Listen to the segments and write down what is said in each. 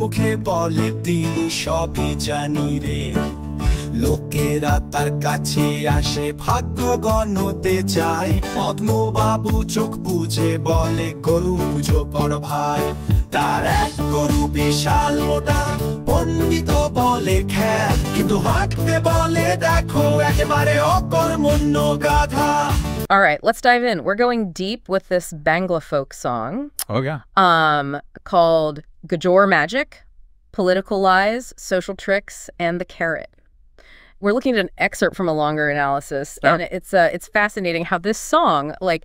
মুখে বলে তিনি সবই জানি রে লোকেরা তার কাছে আসে ভাগ্য গণতে চায় পদ্মবাবু চোখ বুজে বলে গরু পুজো বড় ভাই তার এক গরু বিশাল মোটা পণ্ডিত বলে খ্যাত কিন্তু হাঁটতে বলে দেখো একেবারে অকর্মণ্য গাধা. All right, let's dive in. We're going deep with this Bangla folk song. Oh, yeah. Called Gajor Magic, Political Lies, Social Tricks, and the Carrot. We're looking at an excerpt from a longer analysis, and it's fascinating how this song, like,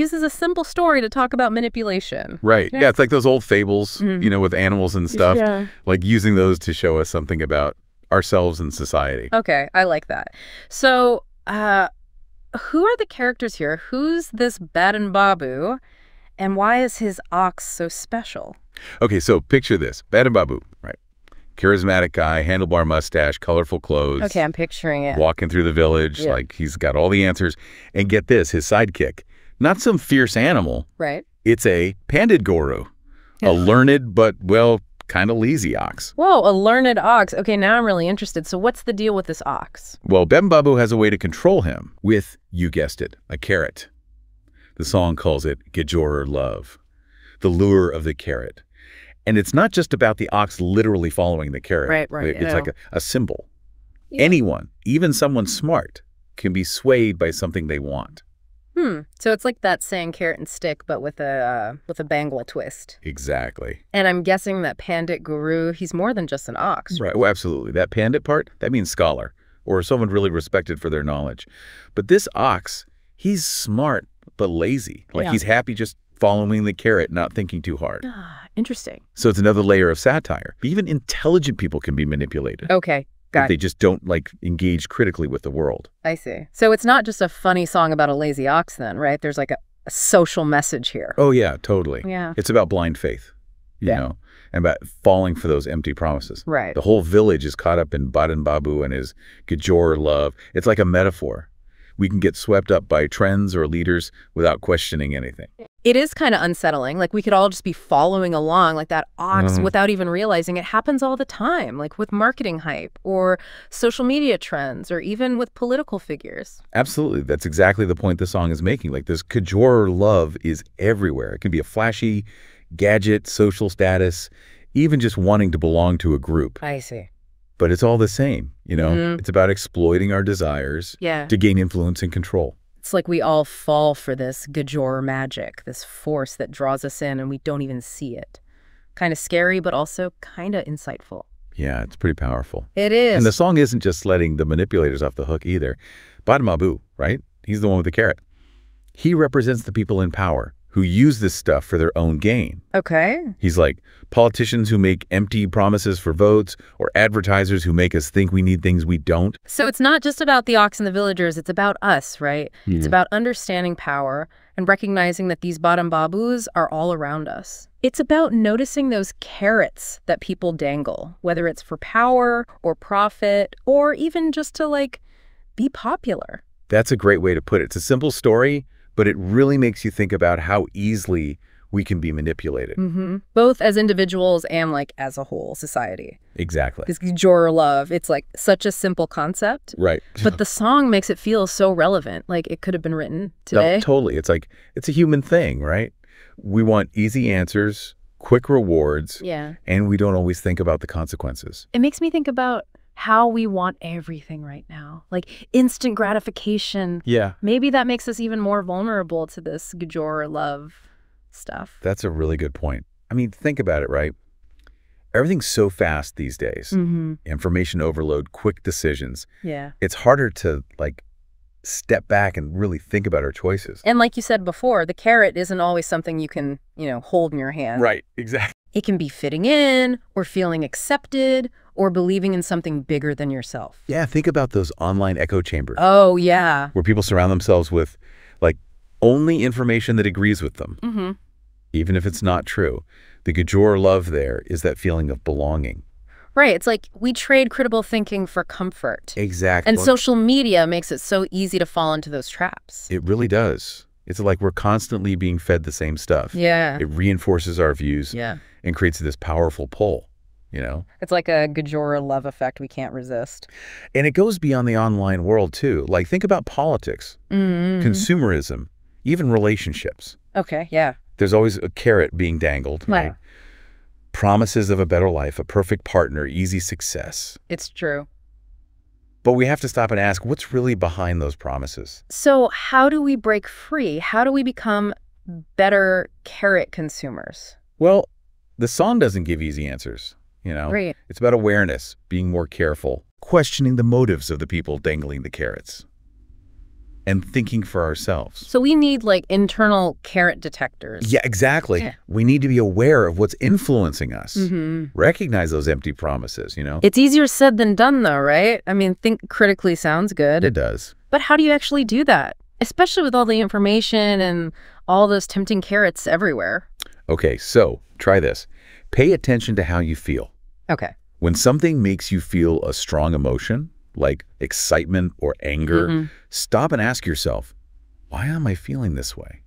uses a simple story to talk about manipulation. Right. Yeah, it's like those old fables, you know, with animals and stuff. Yeah. Like using those to show us something about ourselves and society. Okay, I like that. So, who are the characters here? Who's this Badon Babu, and why is his ox so special? Okay, so picture this. Badon Babu, right? Charismatic guy, handlebar mustache, colorful clothes. Okay, I'm picturing it. Walking through the village, like he's got all the answers. And get this, his sidekick, not some fierce animal. Right. It's a pandit guru, a learned but, well, kind of lazy ox. Whoa, a learned ox. Okay, now I'm really interested. So what's the deal with this ox? Well, Badon Babu has a way to control him with, you guessed it, a carrot. The song calls it Gajor Love, the lure of the carrot. And it's not just about the ox literally following the carrot. Right. It's like a symbol. Yeah. Anyone, even someone smart, can be swayed by something they want. So it's like that saying carrot and stick, but with a Bangla twist. Exactly. And I'm guessing that Pandit Guru, he's more than just an ox. Right. Well, absolutely. That pandit part, that means scholar or someone really respected for their knowledge. But this ox, he's smart but lazy. Like he's happy just following the carrot, not thinking too hard. Interesting. So it's another layer of satire. Even intelligent people can be manipulated. Okay, got it. They just don't, like, engage critically with the world. I see. So it's not just a funny song about a lazy ox then, right? There's like a social message here. Oh, yeah, totally. Yeah. It's about blind faith, you know, and about falling for those empty promises. Right. The whole village is caught up in Badon Babu and his Gajor love. It's like a metaphor. We can get swept up by trends or leaders without questioning anything. It is kind of unsettling. Like, we could all just be following along like that ox without even realizing it happens all the time, like with marketing hype or social media trends or even with political figures. Absolutely. That's exactly the point the song is making. Like, this Gajor love is everywhere. It can be a flashy gadget, social status, even just wanting to belong to a group. I see. But it's all the same, you know? It's about exploiting our desires to gain influence and control. It's like we all fall for this Gajor magic, this force that draws us in and we don't even see it. Kind of scary, but also kind of insightful. Yeah, it's pretty powerful. It is. And the song isn't just letting the manipulators off the hook either. Badon Babu, right? He's the one with the carrot. He represents the people in power who use this stuff for their own gain. Okay. He's like politicians who make empty promises for votes or advertisers who make us think we need things we don't. So it's not just about the ox and the villagers, it's about us, right? It's about understanding power and recognizing that these Badon Babus are all around us. It's about noticing those carrots that people dangle, whether it's for power or profit or even just to, like, be popular. That's a great way to put it. It's a simple story, but it really makes you think about how easily we can be manipulated. Both as individuals and, like, as a whole society. Exactly. This Gajor love, it's like such a simple concept. Right. But the song makes it feel so relevant. Like it could have been written today. No, totally. It's like, it's a human thing, right? We want easy answers, quick rewards, and we don't always think about the consequences. It makes me think about how we want everything right now, like instant gratification. Yeah. Maybe that makes us even more vulnerable to this Gajor love stuff. That's a really good point. I mean, think about it, right? Everything's so fast these days. Information overload, quick decisions. Yeah. It's harder to, like, step back and really think about our choices. And like you said before, the carrot isn't always something you can, you know, hold in your hand. Right, exactly. It can be fitting in or feeling accepted or believing in something bigger than yourself. Yeah, think about those online echo chambers. Oh, yeah. Where people surround themselves with, like, only information that agrees with them. Even if it's not true. The Gajor love there is that feeling of belonging. Right. It's like we trade critical thinking for comfort. Exactly. And social media makes it so easy to fall into those traps. It really does. It's like we're constantly being fed the same stuff. Yeah. It reinforces our views and creates this powerful pull. you know? It's like a Gajora love effect we can't resist. And it goes beyond the online world, too. Like, think about politics, consumerism, even relationships. Okay, yeah. There's always a carrot being dangled, right? Promises of a better life, a perfect partner, easy success. It's true. But we have to stop and ask, what's really behind those promises? So how do we break free? How do we become better carrot consumers? Well, the song doesn't give easy answers, you know? Right. It's about awareness, being more careful, questioning the motives of the people dangling the carrots, and thinking for ourselves. So we need, like, internal carrot detectors. Yeah, exactly. Yeah. We need to be aware of what's influencing us. Recognize those empty promises, you know? It's easier said than done, though, right? I mean, think critically sounds good. It does. But how do you actually do that? Especially with all the information and all those tempting carrots everywhere. Okay, so try this. Pay attention to how you feel. Okay. When something makes you feel a strong emotion, like excitement or anger, stop and ask yourself, why am I feeling this way?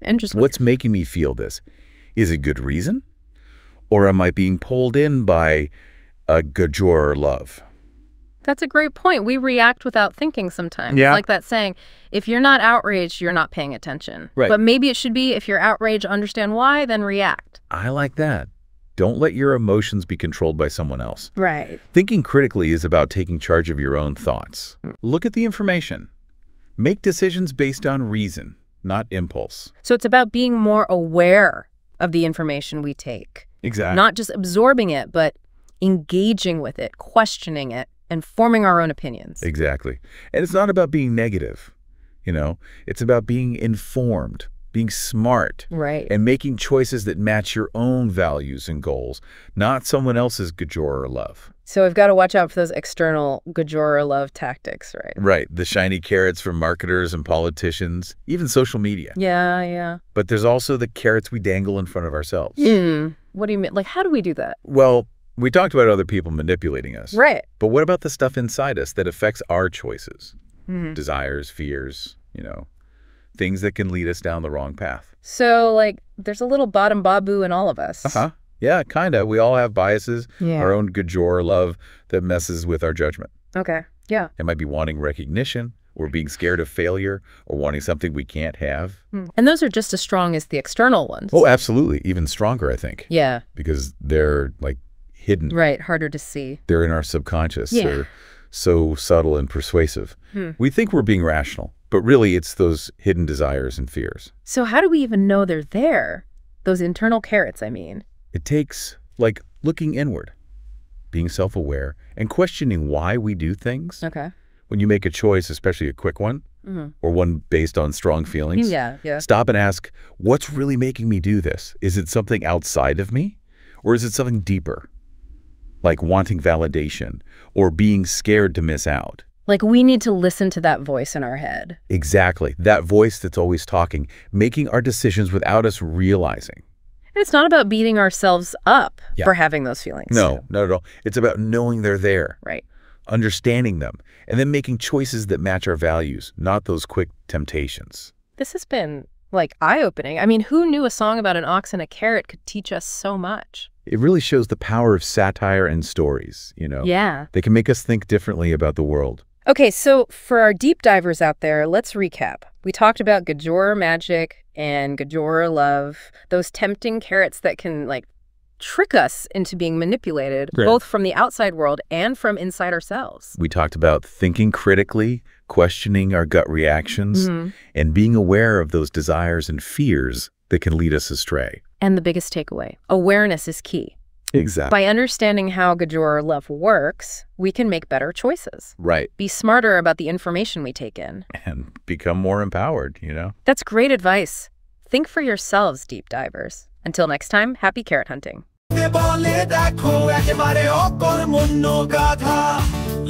Interesting. What's making me feel this? Is it good reason? Or am I being pulled in by a Gajora love? That's a great point. We react without thinking sometimes. Yeah. It's like that saying, if you're not outraged, you're not paying attention. Right. But maybe it should be, if you're outraged, understand why, then react. I like that. Don't let your emotions be controlled by someone else. Right. Thinking critically is about taking charge of your own thoughts. Look at the information. Make decisions based on reason, not impulse. So it's about being more aware of the information we take. Exactly. Not just absorbing it, but engaging with it, questioning it, and forming our own opinions. Exactly. And it's not about being negative, you know? It's about being informed, being smart, right, and making choices that match your own values and goals, not someone else's Gajora love. So we've got to watch out for those external Gajora love tactics, right? Right. The shiny carrots from marketers and politicians, even social media. Yeah, yeah. But there's also the carrots we dangle in front of ourselves. What do you mean? Like, how do we do that? Well, we talked about other people manipulating us. Right. But what about the stuff inside us that affects our choices? Desires, fears, you know, things that can lead us down the wrong path. So, like, there's a little Badon Babu in all of us. Yeah, kind of. We all have biases, Yeah. our own Gajora love that messes with our judgment. Okay, yeah. It might be wanting recognition, or being scared of failure, or wanting something we can't have. And those are just as strong as the external ones. Oh, absolutely. Even stronger, I think. Yeah. Because they're, like, hidden. Right, harder to see. They're in our subconscious. Yeah. They're so subtle and persuasive. We think we're being rational, but really it's those hidden desires and fears. So how do we even know they're there? Those internal carrots, I mean. It takes, like, looking inward, being self-aware, and questioning why we do things. Okay. When you make a choice, especially a quick one, or one based on strong feelings, Yeah. stop and ask, what's really making me do this? Is it something outside of me? Or is it something deeper? Like wanting validation or being scared to miss out. Like, we need to listen to that voice in our head. Exactly. That voice that's always talking, making our decisions without us realizing. And it's not about beating ourselves up for having those feelings. No, not at all. It's about knowing they're there. Right. Understanding them, and then making choices that match our values, not those quick temptations. This has been, like, eye-opening. I mean, who knew a song about an ox and a carrot could teach us so much? It really shows the power of satire and stories, you know? Yeah. They can make us think differently about the world. Okay, so for our deep divers out there, let's recap. We talked about Gajora magic and Gajora love, those tempting carrots that can, like, trick us into being manipulated, both from the outside world and from inside ourselves. We talked about thinking critically, questioning our gut reactions, and being aware of those desires and fears that can lead us astray. And the biggest takeaway, awareness is key. Exactly. By understanding how Gajora love works, we can make better choices. Right. Be smarter about the information we take in. And become more empowered, you know? That's great advice. Think for yourselves, deep divers. Until next time, happy carrot hunting.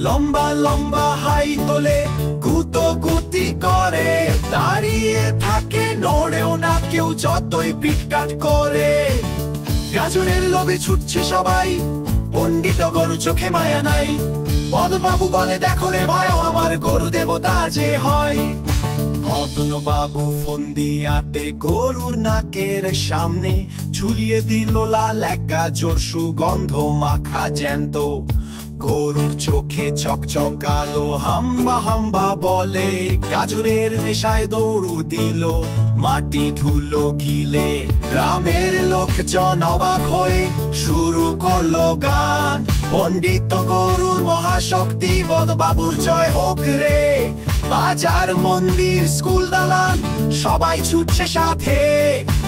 লম্বা লম্বা high তোলে গুতো গুতি করে দাঁড়িয়ে থাকে নড়েও না কেউ যতই পিটকাট করে গাজরের লোভে ছুটছে সবাই পণ্ডিত গরু চোখে মায়া নাই বদন বাবু বলে দেখো রে ভয় আমার গরু দেবতা যে হয় মদন বাবু ফন্দি আটে গরুর নাকের সামনে ঝুলিয়ে দিল লাল এক গাজর সুগন্ধ মাখা জ্যান্ত। গরুর চোখে চকচক কালো হাম্বা হাম্বা বলে, গাজরের নেশায় দৌড় দিল মাটি ধুলো গিলে। গ্রামের লোকজন অবাক হয়ে শুরু করলো গান, পণ্ডিত গরুর মহাশক্তি বদ বাবুর জয় হোক রে। বাজার মন্দির স্কুল দালান সবাই ছুটছে সাথে,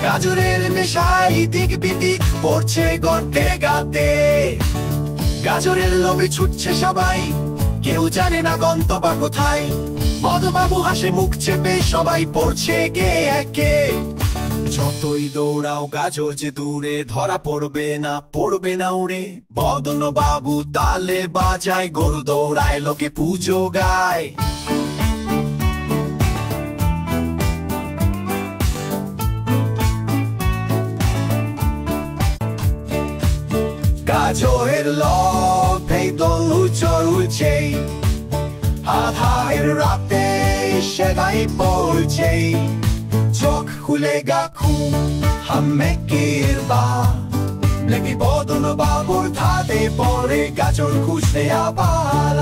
গাজরের নেশায় দিক বিদিক পড়ছে গর্তে গাতে। গাজরের লোভে ছুটছে সবাই, কেউ জানে না গন্তব্য কোথায়। মদনবাবু হাসে মুখ চেপে সবাই পড়ছে গে একে। যতই দৌড়াও গাজর যে দূরে, ধরা পড়বে না উড়ে। মদনবাবু তালে বাজায়, গরু দৌড়ায়, লোকে পুজো গায়। গাজরের লোভে দলু চলছে, আধারের রাতে সেদাই পড়ছে। চোখ খুলে গাখু হামে কিরবা, নাকি বদন বাবুর ধাতে পড়ে গাজর খুঁজতে আবার।